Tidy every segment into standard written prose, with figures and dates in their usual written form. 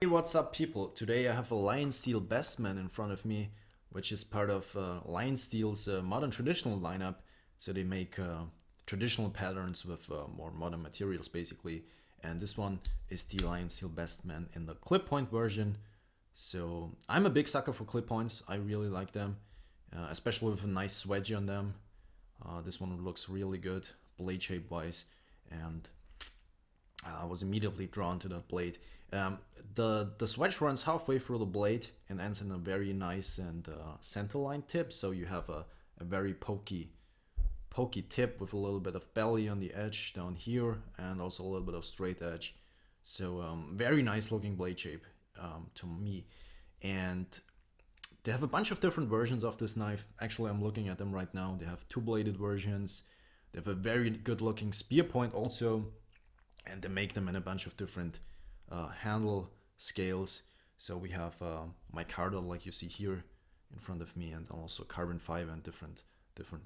Hey, what's up, people? Today I have a Lionsteel Bestman in front of me, which is part of Lionsteel's modern traditional lineup. So they make traditional patterns with more modern materials, basically. And this one is the Lionsteel Bestman in the clip point version. So I'm a big sucker for clip points. I really like them, especially with a nice swedge on them. This one looks really good, blade shape wise, and I was immediately drawn to that blade. The swedge runs halfway through the blade and ends in a very nice and centerline tip. So you have a very pokey tip with a little bit of belly on the edge down here, and also a little bit of straight edge. So very nice looking blade shape to me. And they have a bunch of different versions of this knife. Actually, I'm looking at them right now. They have two bladed versions. They have a very good looking spear point also, and they make them in a bunch of different handle scales. So we have micarta, like you see here in front of me, and also carbon fiber and different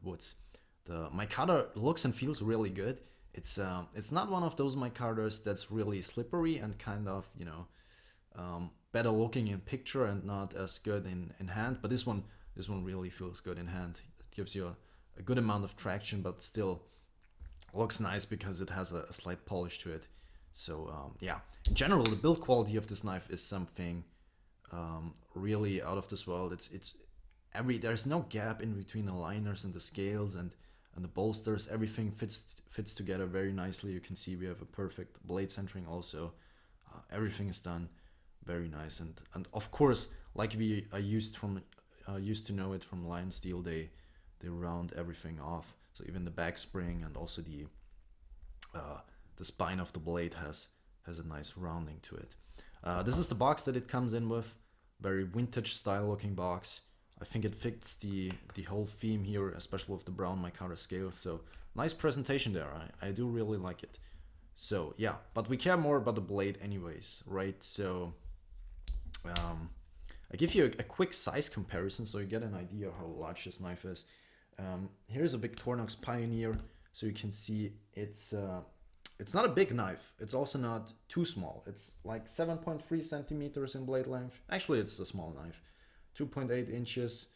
woods. The micarta looks and feels really good. It's not one of those micartas that's really slippery and kind of better looking in picture and not as good in hand. But this one really feels good in hand. It gives you a good amount of traction, but still looks nice because it has a slight polish to it. So yeah, in general, the build quality of this knife is something really out of this world. There's no gap in between the liners and the scales and the bolsters. Everything fits together very nicely. You can see we have a perfect blade centering also. Everything is done very nice, and of course, like we are used to know it from Lionsteel, they round everything off. So even the back spring and also the spine of the blade has a nice rounding to it. This is the box that it comes in with, very vintage style looking box. I think it fits the whole theme here, especially with the brown micarta scales. So nice presentation there. I do really like it. So yeah, but we care more about the blade anyways, right? So I give you a quick size comparison so you get an idea how large this knife is. Here's a Victorinox Pioneer, so you can see it's not a big knife. It's also not too small. It's like 7.3 centimeters in blade length. Actually, it's a small knife, 2.8 inches,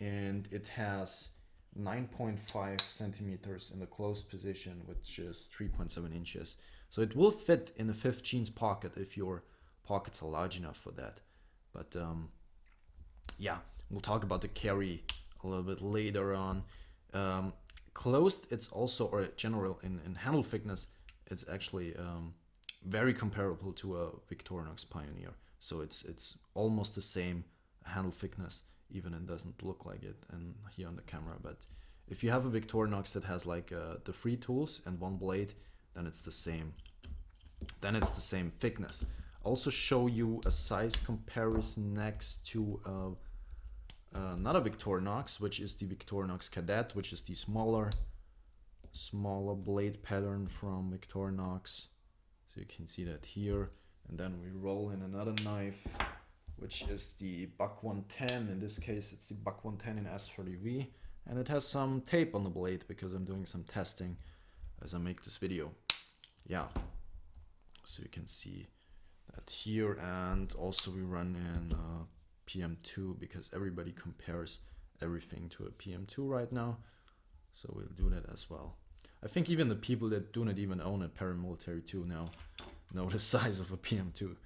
and it has 9.5 centimeters in the closed position, which is 3.7 inches. So it will fit in a 5th jeans pocket if your pockets are large enough for that. But yeah, we'll talk about the carry a little bit later on. Closed, it's also, or general in handle thickness, it's actually very comparable to a Victorinox Pioneer. So it's almost the same handle thickness, even it doesn't look like it and here on the camera. But if you have a Victorinox that has like the 3 tools and 1 blade, then it's the same. Then it's the same thickness. Also show you a size comparison next to another Victorinox, which is the Victorinox Cadet, which is the smaller blade pattern from Victorinox. So you can see that here. And then we roll in another knife, which is the Buck 110. In this case, it's the Buck 110 in S30V. And it has some tape on the blade because I'm doing some testing as I make this video. Yeah, so you can see that here. And also we run in PM2 because everybody compares everything to a PM2 right now. So we'll do that as well. I think even the people that do not even own a paramilitary 2 now know the size of a PM2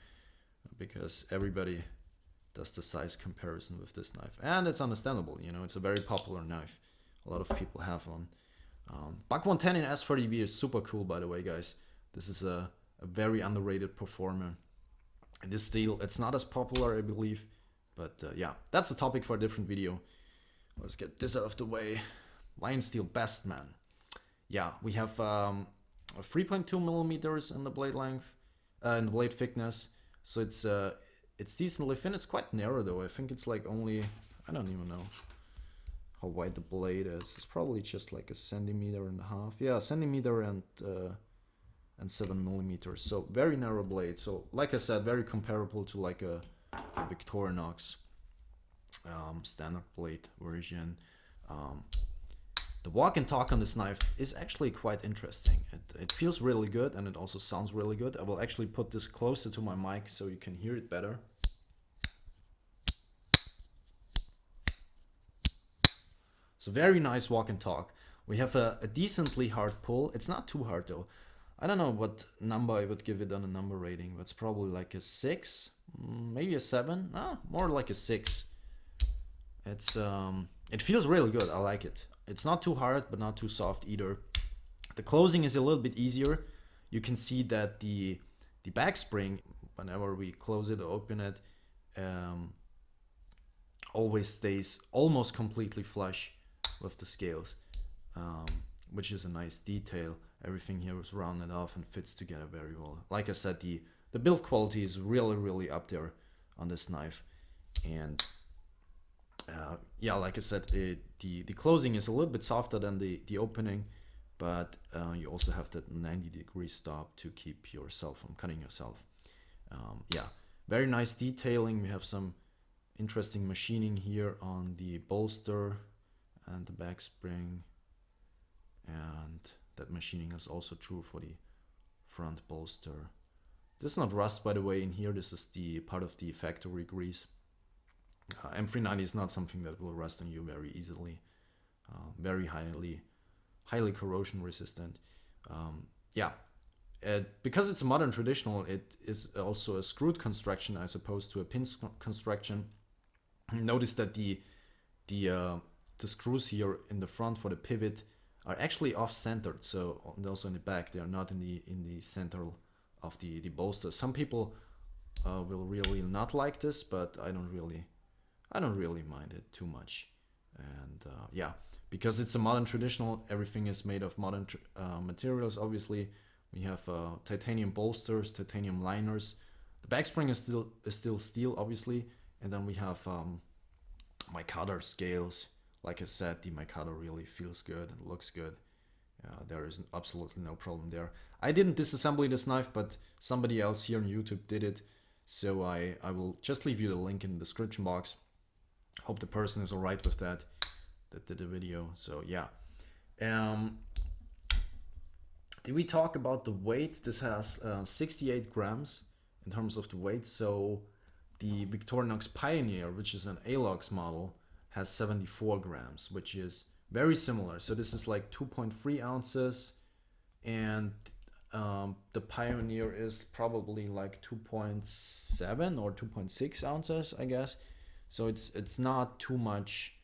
because everybody does the size comparison with this knife. And it's understandable, it's a very popular knife. A lot of people have one. Buck 110 in S30V is super cool, by the way, guys. This is a very underrated performer. In this steel, it's not as popular, I believe. But yeah, that's a topic for a different video. Let's get this out of the way. Lionsteel Bestman. Yeah, we have 3.2 millimeters in the blade length, in the blade thickness. So it's decently thin. It's quite narrow though. I think it's like only, I don't even know how wide the blade is. It's probably just like a centimeter and a half. Yeah, a centimeter and 7 millimeters. So very narrow blade. So like I said, very comparable to like a Victorinox standard blade version. The walk and talk on this knife is actually quite interesting. It feels really good and it also sounds really good. I will actually put this closer to my mic so you can hear it better. So very nice walk and talk. We have a decently hard pull. It's not too hard though. I don't know what number I would give it on a number rating, but it's probably like a 6, maybe a 7. More like a 6. It feels really good. I like it. It's not too hard, but not too soft either. The closing is a little bit easier. You can see that the back spring, whenever we close it or open it, always stays almost completely flush with the scales, which is a nice detail. Everything here is rounded off and fits together very well. Like I said, the build quality is really up there on this knife. And yeah, like I said, the closing is a little bit softer than the opening, but you also have that 90-degree stop to keep yourself from cutting yourself. Yeah, very nice detailing. We have some interesting machining here on the bolster and the back spring, and that machining is also true for the front bolster. This is not rust, by the way, in here. This is the part of the factory grease. M390 is not something that will rust on you very easily. Very highly corrosion resistant. Yeah, because it's a modern traditional, it is also a screwed construction as opposed to a pin construction. Notice that the screws here in the front for the pivot are actually off-centered. So also in the back, they are not in the center of the bolster. Some people will really not like this, but I don't really mind it too much. And yeah, because it's a modern traditional, everything is made of modern materials. Obviously, we have titanium bolsters, titanium liners. The back spring is still steel, obviously, and then we have micarta scales. Like I said, the micarta really feels good and looks good. There is absolutely no problem there. I didn't disassemble this knife, but somebody else here on YouTube did it. So I will just leave you the link in the description box. Hope the person is alright with that did the video. So yeah. Did we talk about the weight? This has 68 grams in terms of the weight. So the Victorinox Pioneer, which is an ALOX model, has 74 grams, which is very similar. So this is like 2.3 ounces, and the Pioneer is probably like 2.7 or 2.6 ounces, I guess. So it's not too much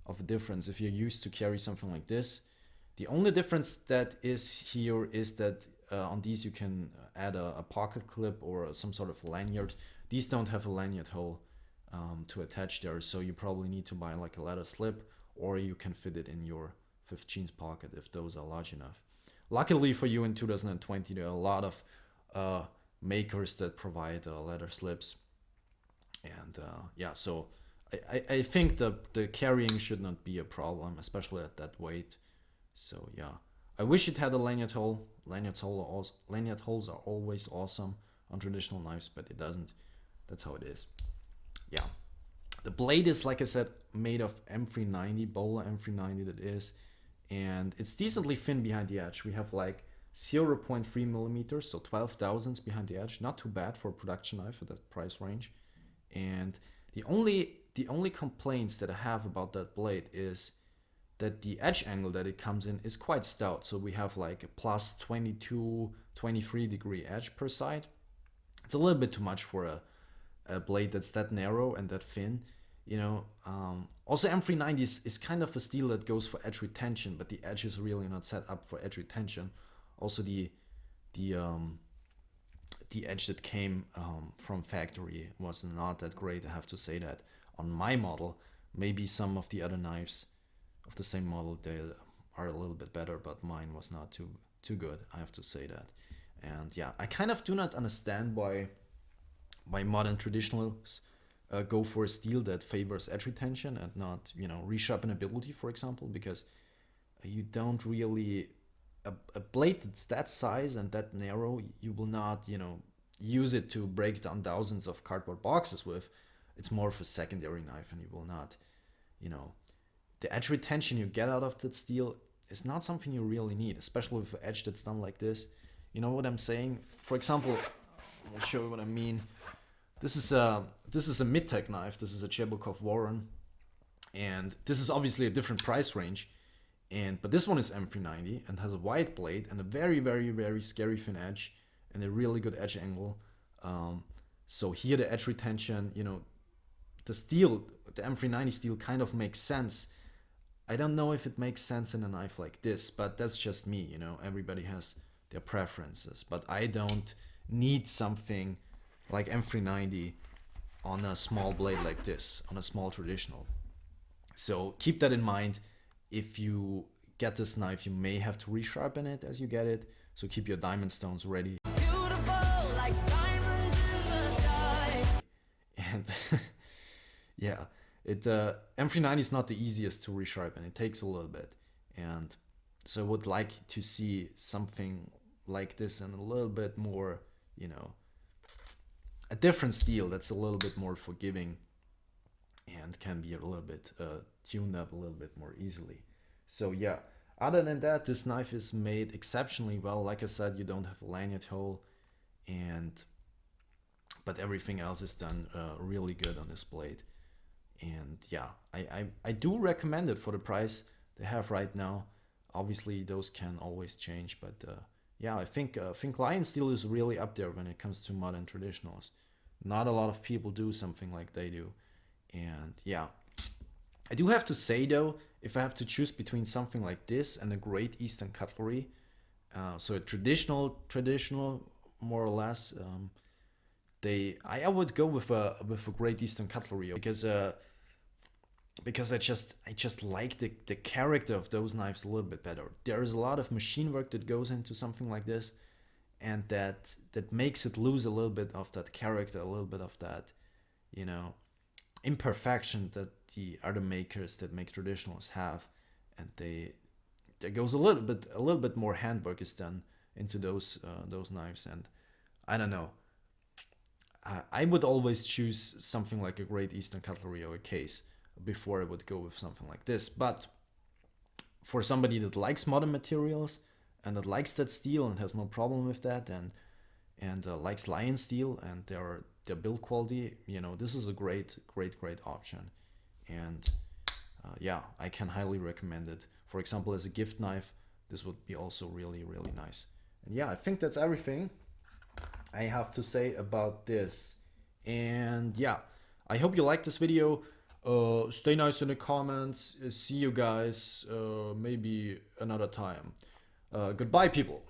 of a difference if you're used to carry something like this. The only difference that is here is that on these you can add a pocket clip or some sort of lanyard. These don't have a lanyard hole to attach there, so you probably need to buy like a leather slip, or you can fit it in your 5th jeans pocket if those are large enough. Luckily for you, in 2020 there are a lot of makers that provide leather slips, and yeah, so I think the carrying should not be a problem, especially at that weight. So yeah, I wish it had a lanyard hole. Lanyard holes are always awesome on traditional knives, but it doesn't. That's how it is. Yeah, the blade is, like I said, made of M390, Bowler M390 that is, and it's decently thin behind the edge. We have like 0.3 millimeters, so 12 thousandths behind the edge. Not too bad for a production knife at that price range. And the only complaints that I have about that blade is that the edge angle that it comes in is quite stout. So we have like a plus 22, 23 degree edge per side. It's a little bit too much for a blade that's that narrow and that thin, you know. Also, M390 is kind of a steel that goes for edge retention, but the edge is really not set up for edge retention. Also, the edge that came from factory was not that great, I have to say that. On my model, maybe some of the other knives of the same model, they are a little bit better, but mine was not too good, I have to say that. And yeah, I kind of do not understand why modern traditionals go for a steel that favors edge retention and not, you know, resharpenability, for example, because you don't really a blade that's that size and that narrow, you will not, you know, use it to break down thousands of cardboard boxes with. It's more of a secondary knife, and you will not, you know, the edge retention you get out of that steel is not something you really need, especially with an edge that's done like this. You know what I'm saying? For example, I'll show you what I mean. This is a mid-tech knife. This is a Chebukov Warren, and this is obviously a different price range. But this one is M390 and has a wide blade and a very, very, very scary thin edge and a really good edge angle. So here the edge retention, you know, the steel, the M390 steel kind of makes sense. I don't know if it makes sense in a knife like this, but that's just me, you know, everybody has their preferences. But I don't need something like M390 on a small blade like this, on a small traditional. So keep that in mind. If you get this knife, you may have to resharpen it as you get it. So keep your diamond stones ready. Beautiful, like diamonds in the sky. And yeah, M390 is not the easiest to resharpen. It takes a little bit. And so I would like to see something like this and a little bit more, you know, a different steel that's a little bit more forgiving and can be a little bit tuned up a little bit more easily. So yeah, other than that, this knife is made exceptionally well. Like I said, you don't have a lanyard hole, but everything else is done really good on this blade. And yeah, I do recommend it for the price they have right now. Obviously, those can always change, but yeah, I think Lionsteel is really up there when it comes to modern traditionals. Not a lot of people do something like they do. And yeah, I do have to say though, if I have to choose between something like this and a Great Eastern Cutlery, so a traditional more or less, I would go with a Great Eastern Cutlery because I just like the character of those knives a little bit better. There is a lot of machine work that goes into something like this, and that makes it lose a little bit of that character, a little bit of that, you know, imperfection that the other makers that make traditionals have. And there goes a little bit more handwork is done into those knives. And I don't know, I would always choose something like a Great Eastern Cutlery or a Case before I would go with something like this. But for somebody that likes modern materials and that likes that steel and has no problem with that, and likes Lionsteel and their build quality, you know, this is a great option. And yeah, I can highly recommend it. For example, as a gift knife, this would be also really nice. And yeah, I think that's everything I have to say about this. And yeah, I hope you liked this video. Stay nice in the comments. See you guys maybe another time. Goodbye, people.